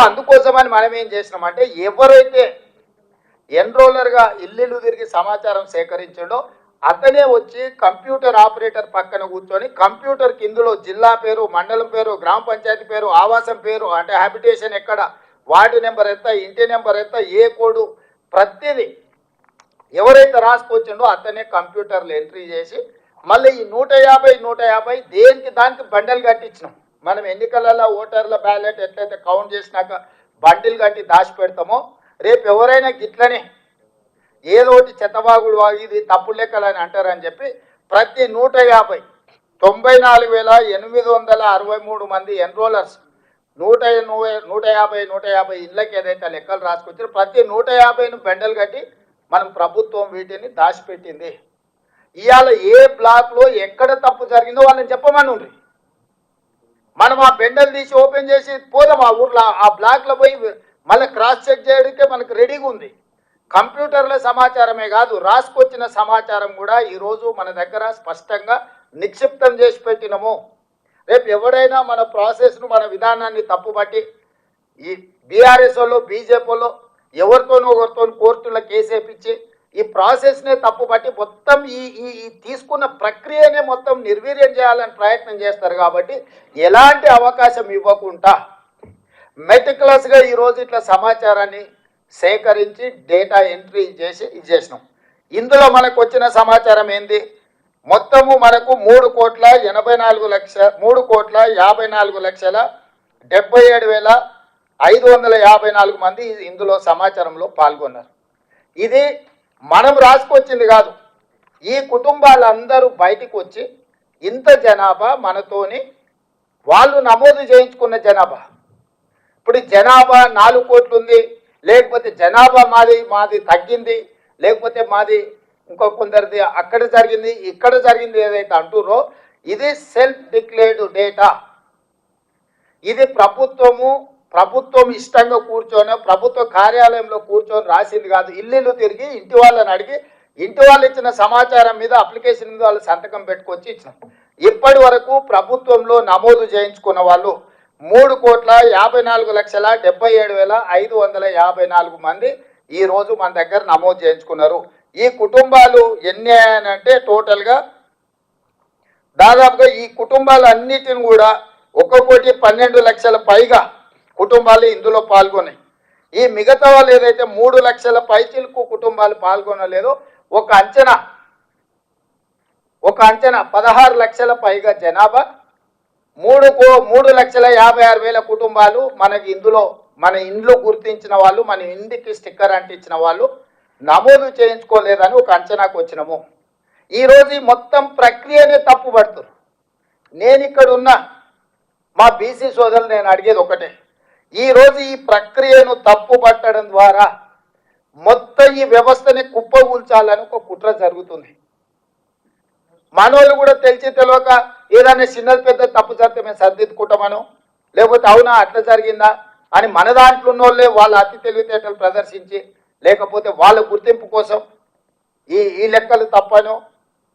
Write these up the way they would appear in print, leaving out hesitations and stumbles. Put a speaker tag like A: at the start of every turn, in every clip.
A: అందుకోసమని మనం ఏం చేసినామంటే ఎవరైతే ఎన్రోలర్గా ఇల్లు తిరిగి సమాచారం సేకరించాడో అతనే వచ్చి కంప్యూటర్ ఆపరేటర్ పక్కన కూర్చొని కంప్యూటర్కి ఇందులో జిల్లా పేరు, మండలం పేరు, గ్రామ పంచాయతీ పేరు, ఆవాసం పేరు, అంటే హ్యాబిటేషన్ ఎక్కడ, వార్డు నెంబర్ ఎంత, ఇంటి నెంబర్ ఎంత, ఏ కోడు, ప్రతిదీ ఎవరైతే రాసుకొచ్చిండో అతనే కంప్యూటర్లో ఎంట్రీ చేసి మళ్ళీ ఈ 150 దేనికి దానికి బండలు కట్టించినాం. మనం ఎన్నికలలో ఓటర్ల బ్యాలెట్ ఎట్లయితే కౌంట్ చేసినాక బండిల్ కట్టి దాచి పెడతామో రేపు ఎవరైనా గిట్లనే ఏదోటి చెత్తబాగుడు ఇది తప్పుడు లెక్కలు అని అంటారని చెప్పి ప్రతి 94,863 మంది ఎన్రోలర్స్ 150 ఇళ్ళకి ఏదైతే లెక్కలు రాసుకొచ్చారో ప్రతి 150ను బెండలు కట్టి మనం ప్రభుత్వం వీటిని దాచిపెట్టింది. ఇవాళ ఏ బ్లాక్లో ఎక్కడ తప్పు జరిగిందో వాళ్ళని చెప్పమని ఉంది. మనం ఆ బెండలు తీసి ఓపెన్ చేసి పోదాం ఆ ఊర్లో ఆ బ్లాక్లో పోయి మళ్ళీ క్రాస్ చెక్ చేయడానికే మనకు రెడీగా ఉంది. కంప్యూటర్ల సమాచారమే కాదు రాసుకొచ్చిన సమాచారం కూడా ఈరోజు మన దగ్గర స్పష్టంగా నిక్షిప్తం చేసి పెట్టినము. రేపు ఎవరైనా మన ప్రాసెస్ను మన విధానాన్ని తప్పుబట్టి ఈ బీఆర్ఎస్ వాళ్ళు బీజేపీ వాళ్ళు ఎవరితోనూ కోర్టుల కేసు వేయించి ఈ ప్రాసెస్నే తప్పుబట్టి మొత్తం ఈ తీసుకున్న ప్రక్రియనే మొత్తం నిర్వీర్యం చేయాలని ప్రయత్నం చేస్తారు. కాబట్టి ఎలాంటి అవకాశం ఇవ్వకుండా మెటిక్యులస్గా ఈరోజు ఇట్లా సమాచారాన్ని సేకరించి డేటా ఎంట్రీ చేసి చేసినాం. ఇందులో మనకు వచ్చిన సమాచారం ఏంది, మొత్తము మనకు 3,54,74,554 మంది ఇందులో సమాచారంలో పాల్గొన్నారు. ఇది మనం రాసుకొచ్చింది కాదు, ఈ కుటుంబాలందరూ బయటికి వచ్చి ఇంత జనాభా మనతోని వాళ్ళు నమోదు చేయించుకున్న జనాభా. ఇప్పుడు జనాభా 4 కోట్లు ఉంది, లేకపోతే జనాభా మాది తగ్గింది, లేకపోతే మాది ఇంకో కొందరిది అక్కడ జరిగింది ఇక్కడ జరిగింది ఏదైతే అంటురో ఇది సెల్ఫ్ డిక్లేర్డ్ డేటా. ఇది ప్రభుత్వం ఇష్టంగా కూర్చొని ప్రభుత్వ కార్యాలయంలో కూర్చొని రాసింది కాదు. ఇల్లు తిరిగి ఇంటి వాళ్ళని అడిగి ఇంటి వాళ్ళు ఇచ్చిన సమాచారం మీద అప్లికేషన్ మీద వాళ్ళు సంతకం పెట్టుకొచ్చి ఇచ్చినాం. ఇప్పటి వరకు ప్రభుత్వంలో నమోదు చేయించుకున్న వాళ్ళు 3,54,77,554 మంది ఈరోజు మన దగ్గర నమోదు చేయించుకున్నారు. ఈ కుటుంబాలు ఎన్ని అయ్యానంటే టోటల్గా దాదాపుగా ఈ కుటుంబాలన్నిటిని కూడా 1,12,00,000 పైగా కుటుంబాలు ఇందులో పాల్గొన్నాయి. ఈ మిగతా వాళ్ళు ఏదైతే 3 లక్షల పైచిలకు కుటుంబాలు పాల్గొనలేదో ఒక అంచనా 16 లక్షల పైగా జనాభా 3,56,000 కుటుంబాలు మనకి ఇందులో మన ఇండ్లు గుర్తించిన వాళ్ళు, మన ఇంటికి స్టిక్కర్ అంటించిన వాళ్ళు నమోదు చేయించుకోలేదని ఒక అంచనాకు వచ్చినాము. ఈరోజు ఈ మొత్తం ప్రక్రియనే తప్పు పడుతున్నారు. నేను ఇక్కడ ఉన్న మా బీసీ సోదరులు నేను అడిగేది ఒకటే, ఈరోజు ఈ ప్రక్రియను తప్పు పట్టడం ద్వారా మొత్తం ఈ వ్యవస్థని కుప్పగూల్చాలని ఒక కుట్ర జరుగుతుంది. మనోళ్ళు కూడా తెలిసి తెలియక ఏదైనా చిన్నది పెద్ద తప్పు జరిగితే మేము సరిదిద్దుకుంటామను, లేకపోతే అవునా అట్లా జరిగిందా అని మన దాంట్లో ఉన్నోళ్ళే వాళ్ళ అతి తెలివితేటలు ప్రదర్శించి, లేకపోతే వాళ్ళ గుర్తింపు కోసం ఈ లెక్కలు తప్పను,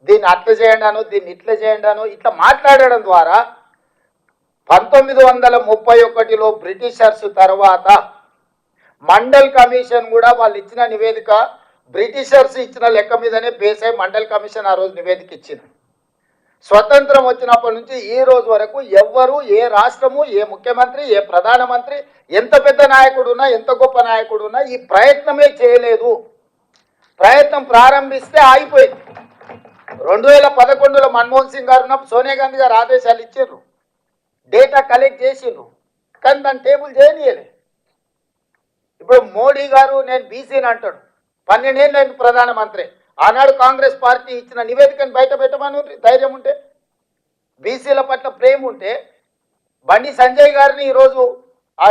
A: దీన్ని అట్లా చేయండాను, దీన్ని ఇట్లా చేయండాను ఇట్లా మాట్లాడడం ద్వారా 1931లో బ్రిటిషర్స్ తర్వాత మండల్ కమిషన్ కూడా వాళ్ళు ఇచ్చిన నివేదిక బ్రిటిషర్స్ ఇచ్చిన లెక్క మీదనే బేస్ అయి మండల్ కమిషన్ ఆ రోజు నివేదిక ఇచ్చింది. స్వతంత్రం వచ్చినప్పటి నుంచి ఈ రోజు వరకు ఎవ్వరు ఏ రాష్ట్రము ఏ ముఖ్యమంత్రి ఏ ప్రధానమంత్రి ఎంత పెద్ద నాయకుడు ఉన్నా ఎంత గొప్ప నాయకుడు ఉన్నా ఈ ప్రయత్నమే చేయలేదు. ప్రయత్నం ప్రారంభిస్తే ఆగిపోయింది. 2011లో మన్మోహన్ సింగ్ గారు ఉన్నప్పుడు సోనియా గాంధీ గారు ఆదేశాలు ఇచ్చారు, డేటా కలెక్ట్ చేసిండ్రు, కానీ దాన్ని టేబుల్ చేయనీయలే. ఇప్పుడు మోడీ గారు నేను బీసీని అంటాడు, 12 ఏళ్ళు నేను ప్రధానమంత్రి, ఆనాడు కాంగ్రెస్ పార్టీ ఇచ్చిన నివేదికను బయట పెట్టమని ధైర్యం ఉంటే, బీసీల పట్ల ప్రేమ ఉంటే బండి సంజయ్ గారిని ఈరోజు ఆ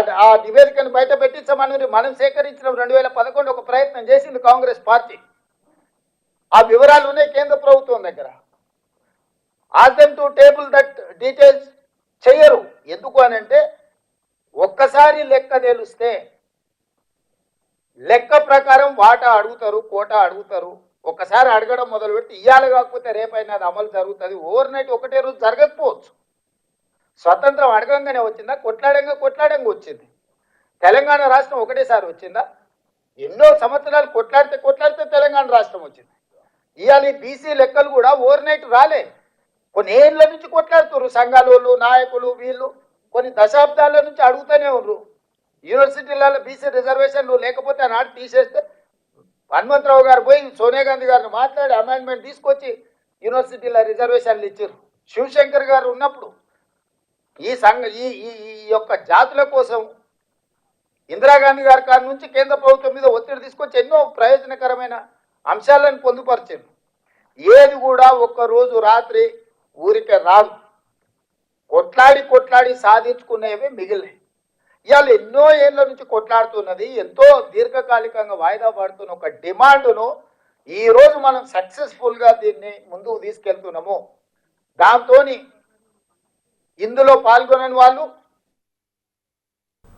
A: నివేదికను బయట పెట్టించమని మనం సేకరించిన 2011 ఒక ప్రయత్నం చేసింది కాంగ్రెస్ పార్టీ. ఆ వివరాలు ఉన్నాయి కేంద్ర ప్రభుత్వం దగ్గర. Ask them to table that details చెయ్యరు. ఎందుకు అని అంటే ఒక్కసారి లెక్క తెలిస్తే లెక్క ప్రకారం వాటా అడుగుతారు, కోటా అడుగుతారు. ఒక్కసారి అడగడం మొదలుపెట్టి ఇయ్యాలి కాకపోతే రేపైనా అది అమలు జరుగుతుంది. ఓవర్ నైట్ ఒకటే రోజు జరగకపోవచ్చు. స్వతంత్రం అడగంగానే వచ్చిందా, కొట్లాడంగా వచ్చింది. తెలంగాణ రాష్ట్రం ఒకటేసారి వచ్చిందా? ఎన్నో సంవత్సరాలు కొట్లాడితే తెలంగాణ రాష్ట్రం వచ్చింది. ఇవాళ బీసీ లెక్కలు కూడా ఓవర్ నైట్ రాలే. కొన్ని ఏళ్ళ నుంచి కొట్లాడుతున్నారు సంఘాలు, నాయకులు, వీళ్ళు కొన్ని దశాబ్దాల నుంచి అడుగుతూనే ఉన్నారు. యూనివర్సిటీలలో బీసీ రిజర్వేషన్లు లేకపోతే ఆనాడు తీసేస్తే హనుమంతరావు గారు పోయి సోనియా గాంధీ గారిని మాట్లాడి అమెండ్మెంట్ తీసుకొచ్చి యూనివర్సిటీల రిజర్వేషన్లు ఇచ్చారు. శివశంకర్ గారు ఉన్నప్పుడు ఈ యొక్క జాతుల కోసం ఇందిరాగాంధీ గారి కాడి నుంచి కేంద్ర ప్రభుత్వం మీద ఒత్తిడి తీసుకొచ్చి ఎన్నో ప్రయోజనకరమైన అంశాలను పొందుపరిచారు. ఏది కూడా ఒక్కరోజు రాత్రి ఊరికే రాదు. కొట్లాడి సాధించుకునేవి మిగిలినాయి. ఇవాళ ఎన్నో ఏళ్ళ నుంచి కొట్లాడుతున్నది, ఎంతో దీర్ఘకాలికంగా వాయిదా పడుతున్న ఒక డిమాండ్ను ఈరోజు మనం సక్సెస్ఫుల్గా దీన్ని ముందుకు తీసుకెళ్తున్నాము. దాంతో ఇందులో పాల్గొనని వాళ్ళు